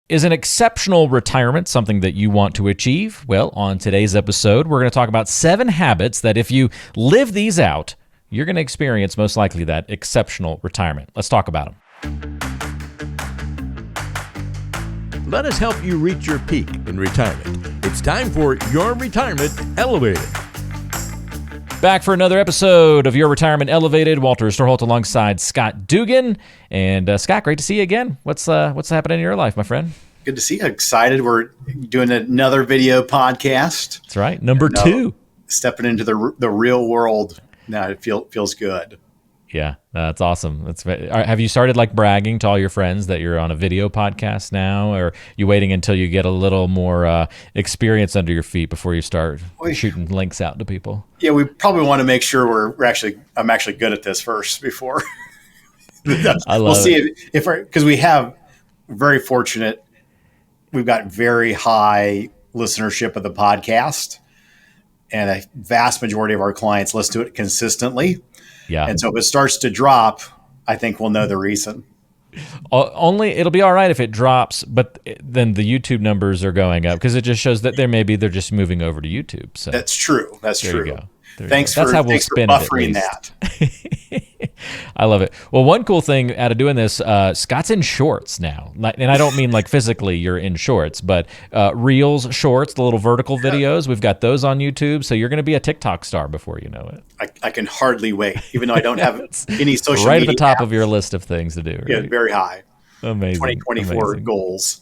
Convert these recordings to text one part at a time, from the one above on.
Is an exceptional retirement something that you want to achieve? Well, on today's episode, we're going to talk about 7 habits that if you live these out, you're going to experience most likely that exceptional retirement. Let's talk about them. Let us help you reach your peak in retirement. It's time for Your Retirement Elevated. Back for another episode of Your Retirement Elevated. Walter Storholt alongside Scott Dugan. And Scott, great to see you again. What's happening in your life, my friend? Good to see you. Excited. We're doing another video podcast. That's right. Number 2. Stepping into the real world. Now it feels good. Yeah, that's awesome. Have you started like bragging to all your friends that you're on a video podcast now, or you waiting until you get a little more experience under your feet before you start shooting links out to people? Yeah, we probably want to make sure I'm actually good at this first before. We'll see if because we have very fortunate. We've got very high listenership of the podcast, and a vast majority of our clients listen to it consistently. Yeah. And so if it starts to drop, I think we'll know the reason. It'll be all right if it drops, but then the YouTube numbers are going up because it just shows that they're just moving over to YouTube. So that's true. That's there true. You go. Thanks for buffering that. I love it. Well, one cool thing out of doing this, Scott's in shorts now. And I don't mean like physically you're in shorts, but Reels shorts, the little vertical videos, we've got those on YouTube. So you're going to be a TikTok star before you know it. I can hardly wait, even though I don't have any social media. Right at the top of your list of things to do. Right? Yeah, very high. Amazing. 2024 goals.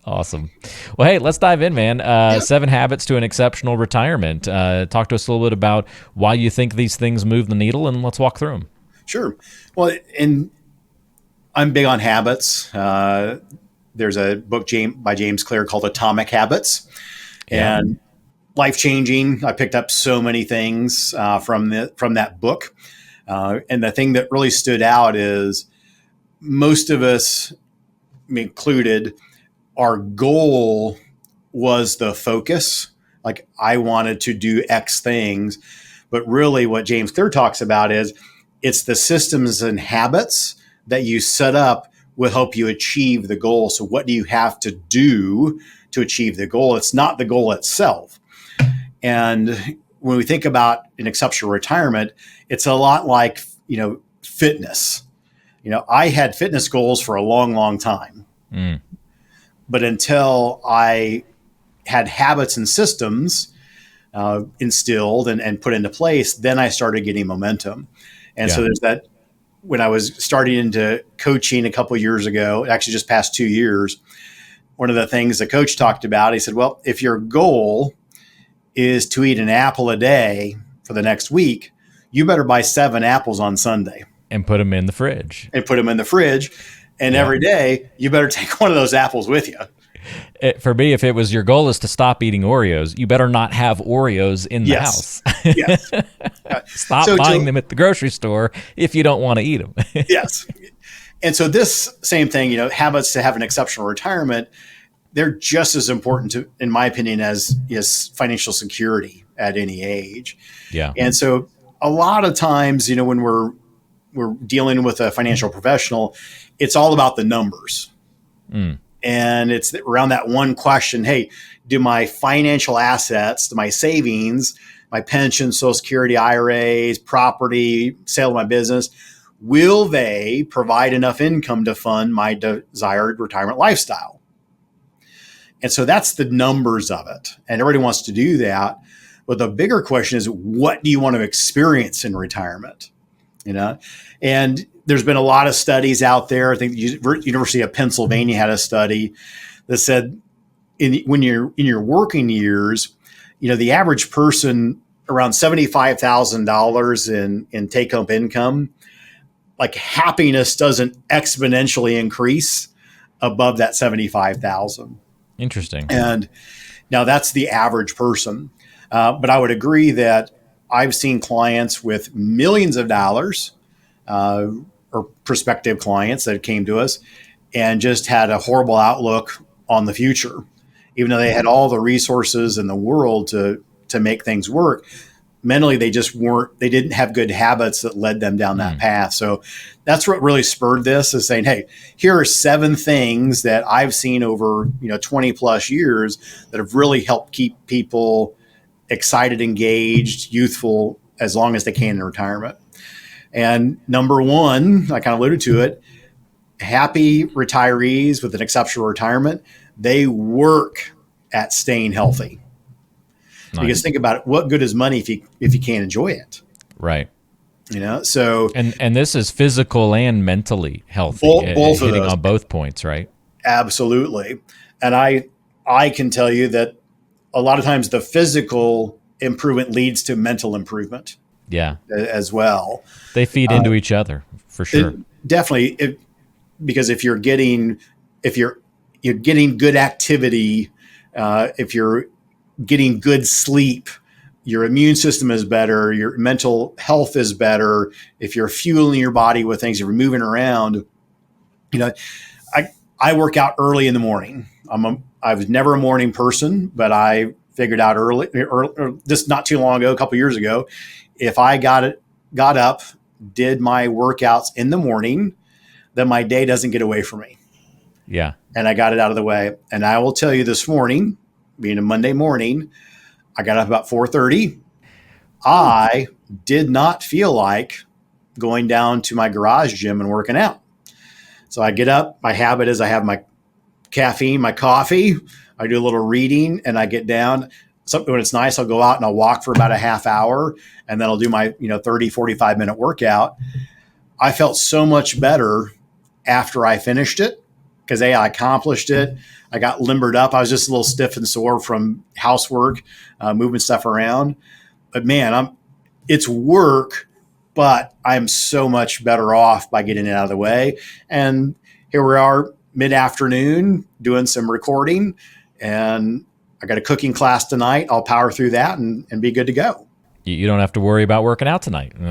Awesome. Well, hey, let's dive in, man. 7 habits to an exceptional retirement. Talk to us a little bit about why you think these things move the needle, and let's walk through them. Sure. Well, and I'm big on habits. There's a book by James Clear called Atomic Habits, and life-changing. I picked up so many things from that book. And the thing that really stood out is most of us, me included, our goal was the focus. Like I wanted to do X things, but really what James Clear talks about is it's the systems and habits that you set up will help you achieve the goal. So what do you have to do to achieve the goal? It's not the goal itself. And when we think about an exceptional retirement, it's a lot like, fitness. I had fitness goals for a long, long time. But until I had habits and systems instilled and put into place, then I started getting momentum. And so there's that. When I was starting into coaching a couple of years ago, actually just past 2 years, one of the things the coach talked about, he said, well, if your goal is to eat an apple a day for the next week, you better buy 7 apples on Sunday. And put them in the fridge. And every day, you better take one of those apples with you. For me, if it was your goal is to stop eating Oreos, you better not have Oreos in the house. Yes. Stop buying them at the grocery store if you don't want to eat them. Yes. And so this same thing, habits to have an exceptional retirement, they're just as important to, in my opinion, as financial security at any age. Yeah. And so a lot of times, when we're dealing with a financial professional, it's all about the numbers. And it's around that one question, hey, do my financial assets, do my savings, my pension, Social Security, IRAs, property, sale of my business, will they provide enough income to fund my desired retirement lifestyle? And so that's the numbers of it. And everybody wants to do that. But the bigger question is, what do you want to experience in retirement? And there's been a lot of studies out there. I think the University of Pennsylvania had a study that said when you're in your working years, the average person around $75,000 in take-home income, like happiness doesn't exponentially increase above that 75,000. Interesting. And now that's the average person. But I would agree that I've seen clients with millions of dollars or prospective clients that came to us and just had a horrible outlook on the future, even though they had all the resources in the world to make things work. mentally they just they didn't have good habits that led them down that path. So that's what really spurred this, is saying, hey, here are 7 things that I've seen over 20 plus years that have really helped keep people excited, engaged, youthful as long as they can in retirement. And number 1, I kind of alluded to it, happy retirees with an exceptional retirement, they work at staying healthy. Nice. Because think about it, what good is money if you can't enjoy it? Right. So and this is physical and mentally healthy. Both hitting on both points, right? Absolutely. And I can tell you that a lot of times the physical improvement leads to mental improvement. Yeah. As well. They feed into each other for sure. Definitely. Because if you're getting good activity, if you're getting good sleep, your immune system is better, your mental health is better. If you're fueling your body with things, if you're moving around, I work out early in the morning. I was never a morning person, but I figured out early, just not too long ago, a couple years ago, if I got up, did my workouts in the morning, then my day doesn't get away from me. Yeah. And I got it out of the way. And I will tell you, this morning, being a Monday morning, I got up about 4:30. I did not feel like going down to my garage gym and working out. So I get up. My habit is I have my caffeine, my coffee. I do a little reading, and I get down. When it's nice, I'll go out and I'll walk for about a half hour, and then I'll do my 30, 45-minute workout. I felt so much better after I finished it because I accomplished it. I got limbered up. I was just a little stiff and sore from housework, moving stuff around. But man, it's work, but I'm so much better off by getting it out of the way. And here we are, mid-afternoon, doing some recording, and I got a cooking class tonight. I'll power through that and be good to go. You don't have to worry about working out tonight. And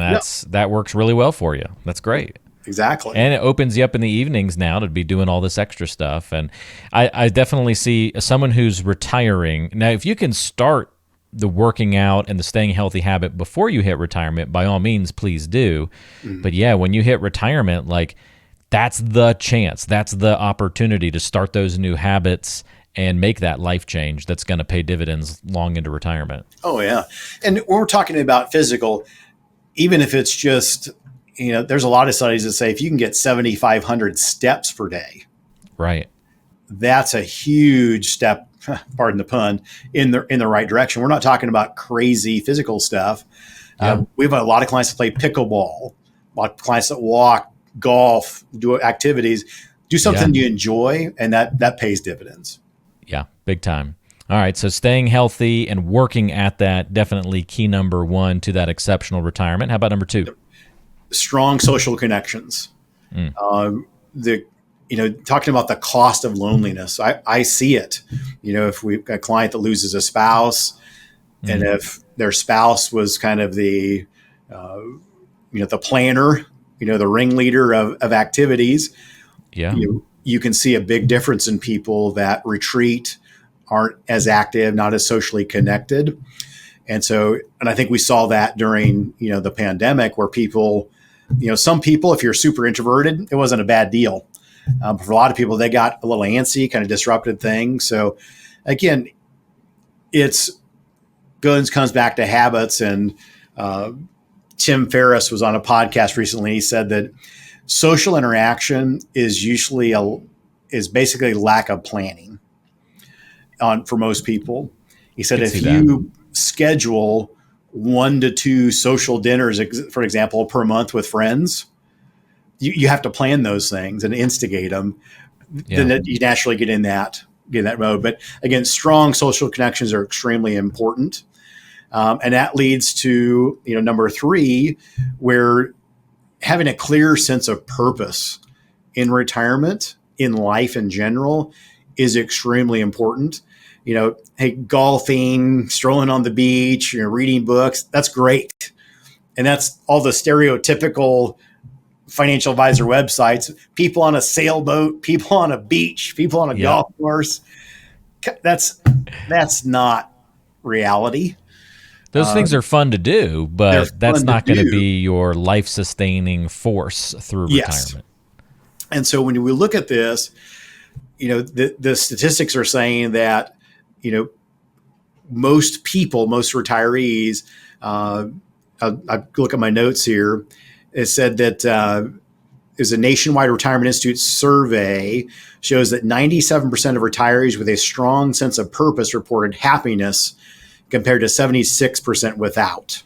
that works really well for you. That's great. Exactly. And it opens you up in the evenings now to be doing all this extra stuff. And I definitely see someone who's retiring. Now, if you can start the working out and the staying healthy habit before you hit retirement, by all means, please do. Mm-hmm. But yeah, when you hit retirement, like that's the chance, that's the opportunity to start those new habits and make that life change that's going to pay dividends long into retirement. Oh, yeah. And when we're talking about physical, even if it's just, there's a lot of studies that say if you can get 7,500 steps per day, right, that's a huge step, pardon the pun, in the right direction. We're not talking about crazy physical stuff. Yeah. We have a lot of clients that play pickleball, a lot of clients that walk, golf, do activities, do something you enjoy, and that pays dividends. Yeah, big time. All right, so staying healthy and working at that, definitely key number 1 to that exceptional retirement. How about number 2? Strong social connections. Talking about the cost of loneliness, I see it. If we've got a client that loses a spouse, and if their spouse was kind of the planner, the ringleader of activities, you can see a big difference in people that retreat, aren't as active, not as socially connected. And I think we saw that during, the pandemic, where people, some people, if you're super introverted, it wasn't a bad deal. But for a lot of people, they got a little antsy, kind of disrupted things. So again, comes back to habits. And Tim Ferriss was on a podcast recently. He said that social interaction is basically lack of planning for most people. He said if you schedule 1 to 2 social dinners, for example, per month with friends, you have to plan those things and instigate them. Yeah. Then you naturally get in that mode. But again, strong social connections are extremely important. And that leads to, number 3, where having a clear sense of purpose in retirement, in life in general, is extremely important. Hey, golfing, strolling on the beach, reading books, that's great. And that's all the stereotypical financial advisor websites, people on a sailboat, people on a beach, people on a golf course. That's not reality. Those things are fun to do, They're but that's fun to not going to do. be your life-sustaining force through Yes. retirement. And so when we look at this, the statistics are saying that, most people, most retirees, I look at my notes here. It said that is a nationwide retirement institute survey shows that 97% of retirees with a strong sense of purpose reported happiness compared to 76% without.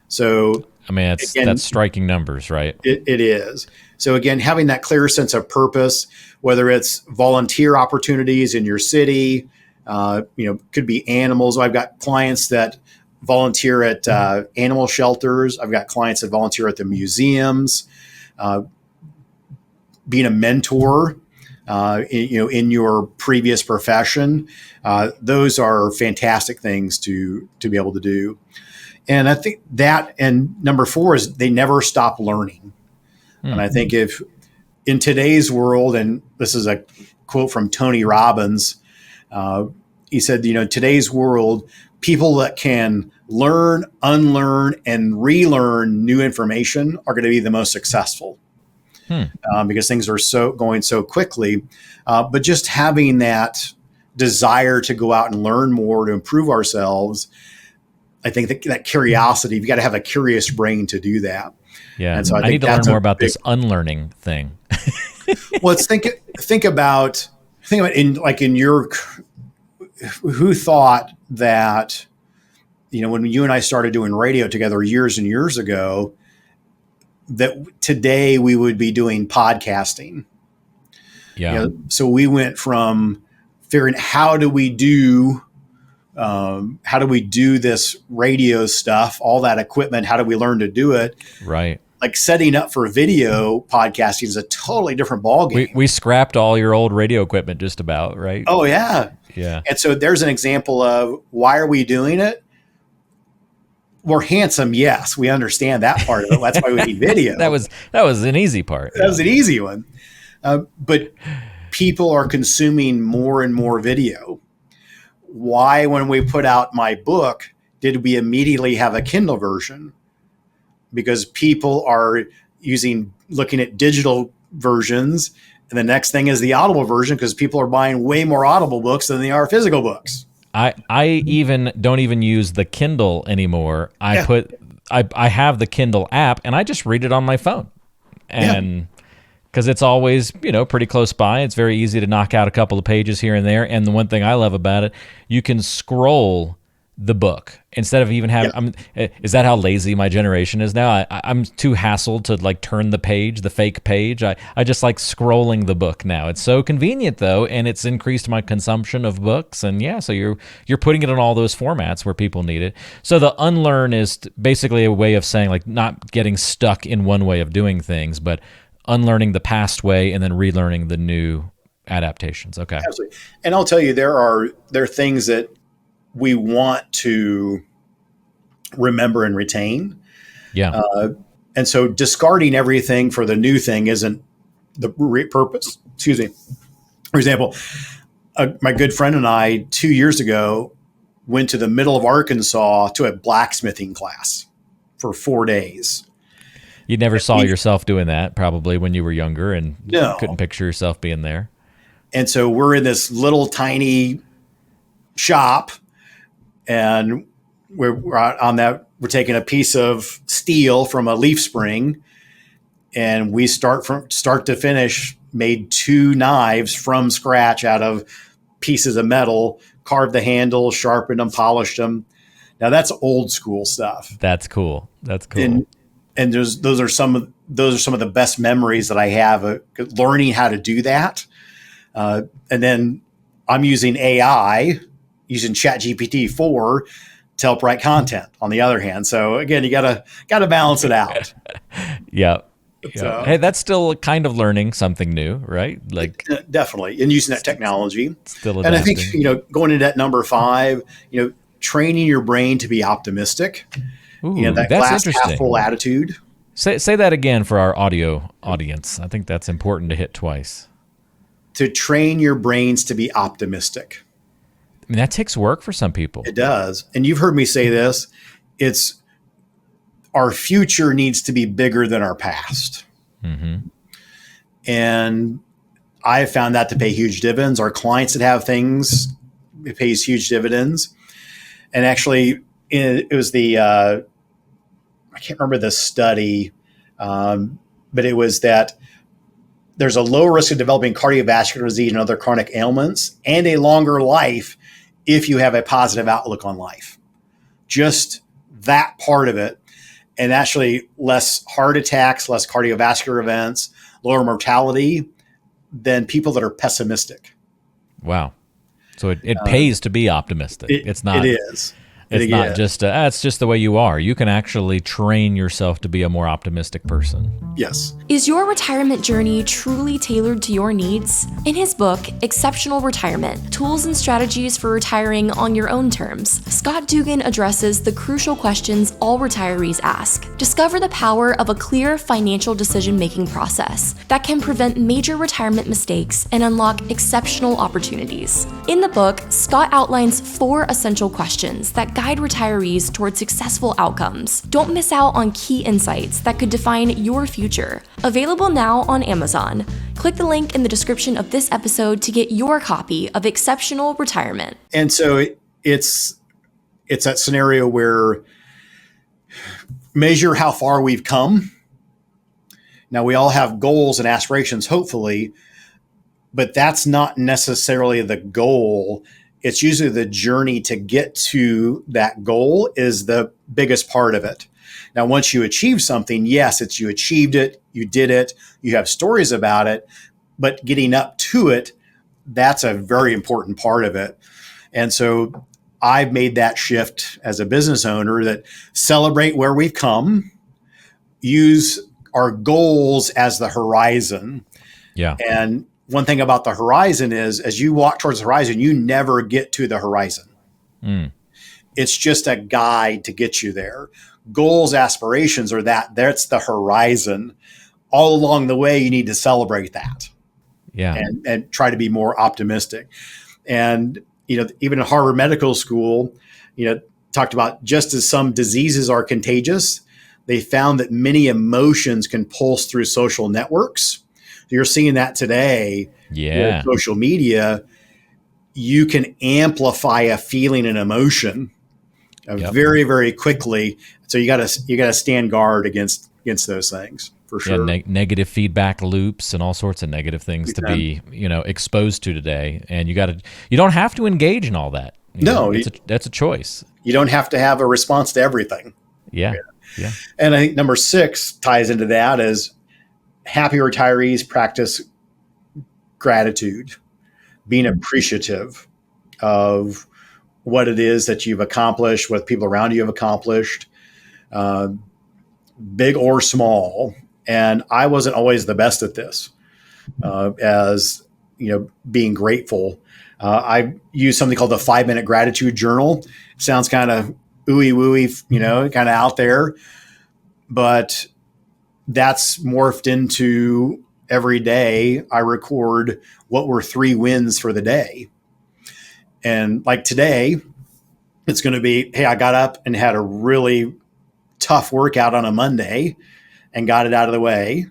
So, I mean, again, that's striking numbers, right? it is. So again, having that clear sense of purpose, whether it's volunteer opportunities in your city, could be animals. I've got clients that volunteer at animal shelters. I've got clients that volunteer at the museums. Being a mentor, in your previous profession, those are fantastic things to be able to do. And I think that, and number 4 is they never stop learning. And I think if in today's world, and this is a quote from Tony Robbins, he said, today's world, people that can learn, unlearn, and relearn new information are going to be the most successful. Because things are going so quickly. But just having that desire to go out and learn more, to improve ourselves, I think that curiosity, you've got to have a curious brain to do that. Yeah. And so I need to learn more about this unlearning thing. Well, let's think about in your, who thought that, when you and I started doing radio together years and years ago, that today we would be doing podcasting. Yeah. So we went from figuring how do we do this radio stuff, all that equipment, how do we learn to do it? Right. Like setting up for video podcasting is a totally different ballgame. We scrapped all your old radio equipment just about, right? Oh yeah. Yeah. And so there's an example of why are we doing it? We're handsome, yes, we understand that part of it. That's why we need video. that was an easy part. That was an easy one. But people are consuming more and more video. Why, when we put out my book, did we immediately have a Kindle version? Because people are looking at digital versions, and the next thing is the Audible version because people are buying way more Audible books than they are physical books. I even don't even use the Kindle anymore. I have the Kindle app and I just read it on my phone. And because it's always, pretty close by. It's very easy to knock out a couple of pages here and there. And the one thing I love about it, you can scroll the book instead of even having, is that how lazy my generation is now? I'm too hassled to turn the page, the fake page. I just like scrolling the book now. It's so convenient though. And it's increased my consumption of books. And so you're putting it in all those formats where people need it. So the unlearn is basically a way of saying not getting stuck in one way of doing things, but unlearning the past way and then relearning the new adaptations. Okay. Absolutely. And I'll tell you, there are things that we want to remember and retain. Yeah. And so discarding everything for the new thing isn't the purpose. Excuse me. For example, my good friend and I 2 years ago went to the middle of Arkansas to a blacksmithing class for 4 days. You never saw yourself doing that probably when you were younger and No. couldn't picture yourself being there. And so we're in this little tiny shop, and we're on that. We're taking a piece of steel from a leaf spring, and we from start to finish made 2 knives from scratch out of pieces of metal, carved the handle, sharpened them, polished them. Now that's old school stuff. That's cool. That's cool. And those are some of the best memories that I have learning how to do that. And then I'm using AI, using ChatGPT-4 to help write content on the other hand. So again, you gotta balance it out. Yeah. So, hey, that's still kind of learning something new, right? Definitely. And using that technology. Still adapting. And I think, going into that number 5, training your brain to be optimistic. Ooh, That that's glass interesting. half full attitude. Say that again for our audio audience. I think that's important to hit twice. To train your brains to be optimistic. I mean, that takes work for some people. It does. And you've heard me say this. It's our future needs to be bigger than our past. Mm-hmm. And I have found that to pay huge dividends. Our clients that have things, it pays huge dividends. And actually, it was I can't remember the study, but it was that there's a low risk of developing cardiovascular disease and other chronic ailments and a longer life if you have a positive outlook on life. Just that part of it. And actually less heart attacks, less cardiovascular events, lower mortality than people that are pessimistic. Wow. So it pays to be optimistic. It's not. It is. It's not just it's just the way you are. You can actually train yourself to be a more optimistic person. Yes. Is your retirement journey truly tailored to your needs? In his book, Exceptional Retirement: Tools and Strategies for Retiring on Your Own Terms, Scott Dugan addresses the crucial questions all retirees ask. Discover the power of a clear financial decision-making process that can prevent major retirement mistakes and unlock exceptional opportunities. In the book, Scott outlines 4 essential questions that guide retirees toward successful outcomes. Don't miss out on key insights that could define your future. Available now on Amazon. Click the link in the description of this episode to get your copy of Exceptional Retirement. And so it's that scenario where measure how far we've come. Now, we all have goals and aspirations, hopefully, but that's not necessarily the goal. It's usually the journey to get to that goal is the biggest part of it. Now, once you achieve something, yes, it's you achieved it, you did it, you have stories about it, but getting up to it, that's a very important part of it. And so I've made that shift as a business owner, that celebrate where we've come, use our goals as the horizon. Yeah. And one thing about the horizon is, as you walk towards the horizon, you never get to the horizon. Mm. It's just a guide to get you there. Goals, aspirations are that's the horizon. All along the way, you need to celebrate that. Yeah. And try to be more optimistic. And, even in Harvard Medical School, talked about just as some diseases are contagious, they found that many emotions can pulse through social networks. You're seeing that today. Yeah. With social media. You can amplify a feeling and emotion very, very quickly. So you got to stand guard against those things for sure. Yeah, negative feedback loops and all sorts of negative things to be exposed to today, and you don't have to engage in all that. That's a choice. You don't have to have a response to everything. Yeah. And I think number 6 ties into that is happy retirees practice gratitude, being appreciative of what it is that you've accomplished, what people around you have accomplished, big or small. And I wasn't always the best at this, as being grateful. I use something called the 5-minute gratitude journal. It sounds kind of ooey wooey, kind of out there, but that's morphed into every day I record what were 3 wins for the day. And like today, it's going to be, hey, I got up and had a really tough workout on a Monday and got it out of the way.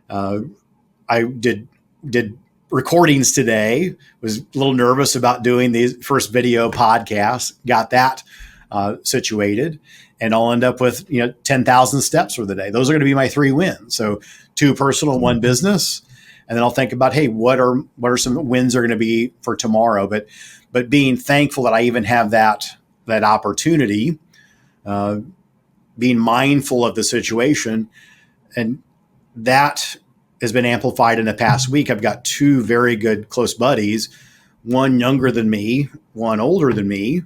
I did recordings today, was a little nervous about doing these first video podcasts, got that situated, and I'll end up with 10,000 steps for the day. Those are going to be my 3 wins. So 2 personal, 1 business, and then I'll think about, hey, what are some wins are going to be for tomorrow? But being thankful that I even have that opportunity, being mindful of the situation, and that has been amplified in the past week. I've got 2 very good close buddies, one younger than me, one older than me.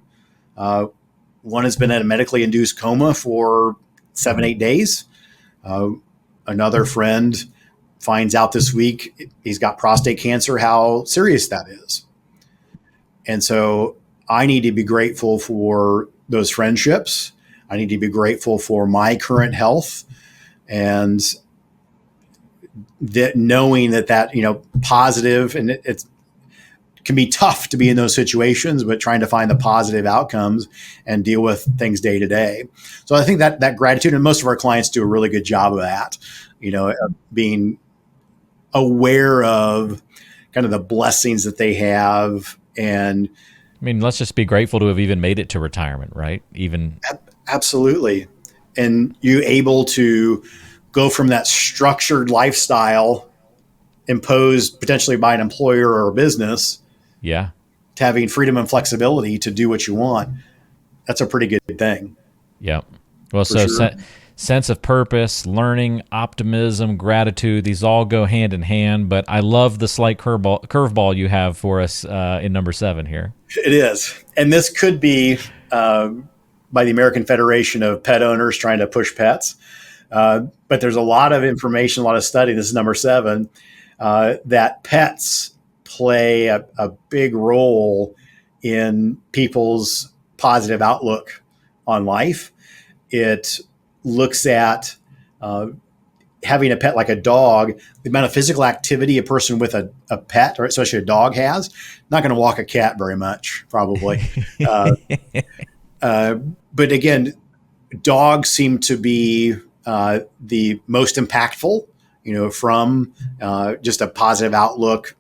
One has been in a medically induced coma for 7-8 days. Another friend finds out this week he's got prostate cancer, how serious that is. And so I need to be grateful for those friendships. I need to be grateful for my current health, and that knowing that positive, and it's can be tough to be in those situations, but trying to find the positive outcomes and deal with things day to day. So I think that gratitude, and most of our clients do a really good job of that, being aware of kind of the blessings that they have. And I mean, let's just be grateful to have even made it to retirement, right? Absolutely. And you able to go from that structured lifestyle imposed potentially by an employer or a business, to having freedom and flexibility to do what you want. That's a pretty good thing. Yeah. Well, so sure. Sense of purpose, learning, optimism, gratitude, these all go hand in hand, but I love the slight curveball you have for us in number 7 here. It is. And this could be by the American Federation of Pet Owners trying to push pets. But there's a lot of information, a lot of study, this is number 7, that pets play a big role in people's positive outlook on life. It looks at having a pet like a dog, the amount of physical activity a person with a pet, or especially a dog, has. Not going to walk a cat very much, probably. But again, dogs seem to be the most impactful, from just a positive outlook,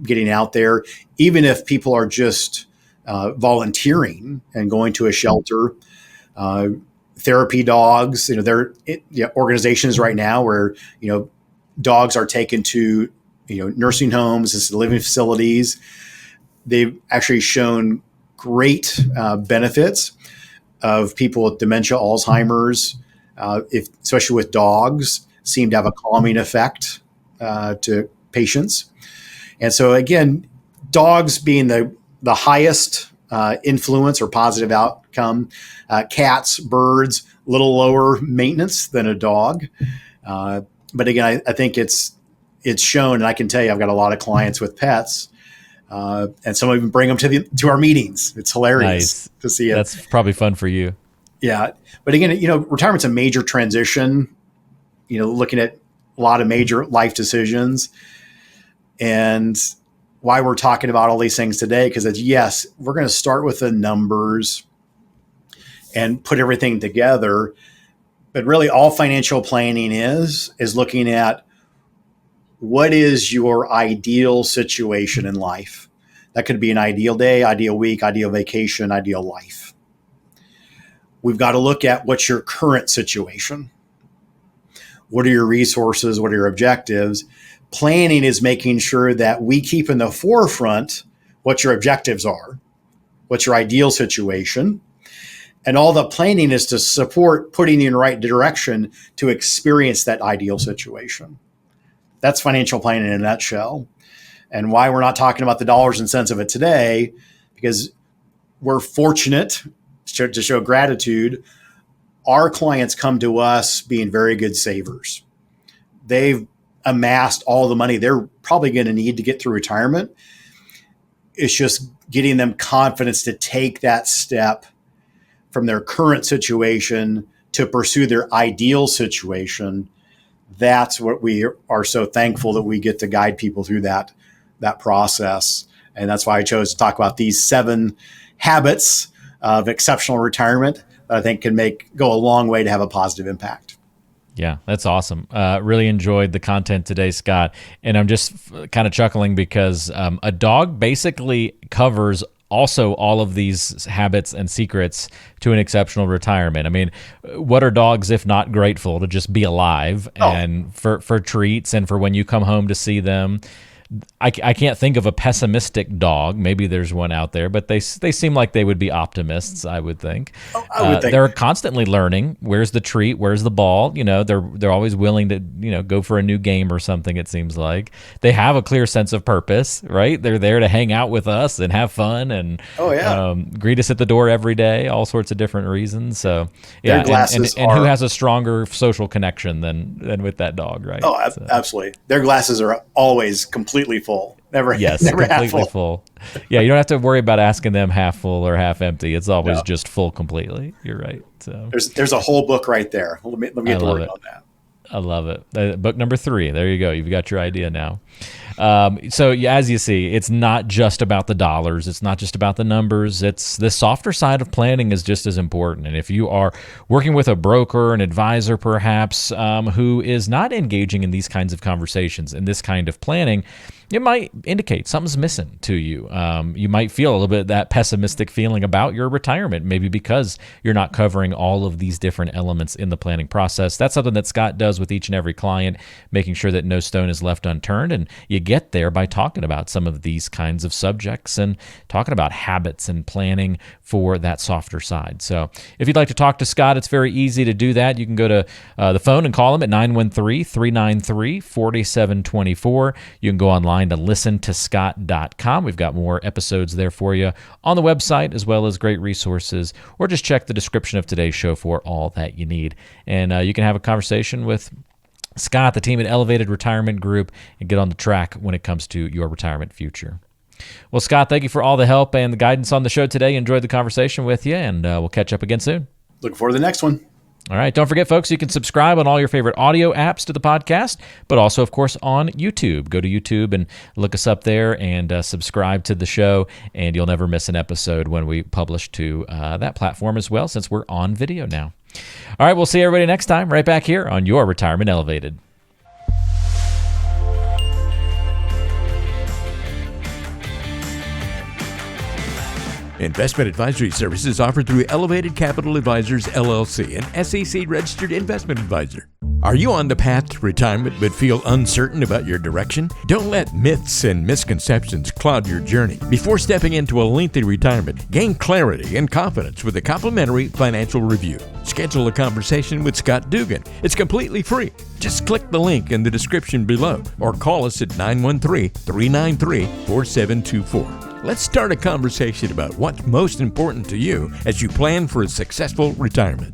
getting out there. Even if people are just volunteering and going to a shelter, therapy dogs, there are organizations right now where, dogs are taken to, nursing homes, assisted living facilities. They've actually shown great benefits of people with dementia, Alzheimer's, especially with dogs, seem to have a calming effect to patients. And so again, dogs being the highest influence or positive outcome, cats, birds, a little lower maintenance than a dog. But again, I think it's shown, and I can tell you, I've got a lot of clients with pets, and some even bring them to our meetings. It's hilarious to see it. That's probably fun for you. Yeah. But again, retirement's a major transition, looking at a lot of major life decisions, and why we're talking about all these things today, because yes, we're going to start with the numbers and put everything together. But really all financial planning is looking at what is your ideal situation in life. That could be an ideal day, ideal week, ideal vacation, ideal life. We've got to look at what's your current situation. What are your resources? What are your objectives? Planning is making sure that we keep in the forefront what your objectives are, what's your ideal situation. And all the planning is to support putting you in the right direction to experience that ideal situation. That's financial planning in a nutshell. And why we're not talking about the dollars and cents of it today, because we're fortunate to show gratitude. Our clients come to us being very good savers. They've amassed all the money they're probably going to need to get through retirement. It's just getting them confidence to take that step from their current situation to pursue their ideal situation. That's what we are so thankful that we get to guide people through that process. And that's why I chose to talk about these 7 habits of exceptional retirement that I think can go a long way to have a positive impact. Yeah, that's awesome. Really enjoyed the content today, Scott. And I'm just kind of chuckling because a dog basically covers also all of these habits and secrets to an exceptional retirement. I mean, what are dogs if not grateful to just be alive and for treats and for when you come home to see them? I can't think of a pessimistic dog. Maybe there's one out there, but they seem like they would be optimists, I would think. I would think. They're constantly learning. Where's the treat? Where's the ball? They're always willing to, go for a new game or something, it seems like. They have a clear sense of purpose, right? They're there to hang out with us and have fun and greet us at the door every day, all sorts of different reasons. So, yeah, and who has a stronger social connection than with that dog, right? Oh, absolutely. Their glasses are always completely full. Never completely full. Yeah, you don't have to worry about asking them half full or half empty. It's always just full completely. You're right. So there's a whole book right there. Let me get to work on that. I love it. Book number 3. There you go. You've got your idea now. So as you see, it's not just about the dollars. It's not just about the numbers. It's the softer side of planning is just as important. And if you are working with a broker, an advisor perhaps, who is not engaging in these kinds of conversations and this kind of planning, it might indicate something's missing to you. You might feel a little bit of that pessimistic feeling about your retirement, maybe because you're not covering all of these different elements in the planning process. That's something that Scott does with each and every client, making sure that no stone is left unturned. And you get there by talking about some of these kinds of subjects and talking about habits and planning for that softer side. So if you'd like to talk to Scott, it's very easy to do that. You can go to the phone and call him at 913-393-4724. You can go online to listentoscott.com. We've got more episodes there for you on the website, as well as great resources, or just check the description of today's show for all that you need. And you can have a conversation with Scott, the team at Elevated Retirement Group, and get on the track when it comes to your retirement future. Well, Scott, thank you for all the help and the guidance on the show today. Enjoyed the conversation with you, and we'll catch up again soon. Looking forward to the next one. All right. Don't forget, folks, you can subscribe on all your favorite audio apps to the podcast, but also, of course, on YouTube. Go to YouTube and look us up there and subscribe to the show, and you'll never miss an episode when we publish to that platform as well, since we're on video now. All right. We'll see everybody next time right back here on Your Retirement Elevated. Investment advisory services offered through Elevated Capital Advisors, LLC, an SEC-registered investment advisor. Are you on the path to retirement but feel uncertain about your direction? Don't let myths and misconceptions cloud your journey. Before stepping into a lengthy retirement, gain clarity and confidence with a complimentary financial review. Schedule a conversation with Scott Dugan. It's completely free. Just click the link in the description below or call us at 913-393-4724. Let's start a conversation about what's most important to you as you plan for a successful retirement.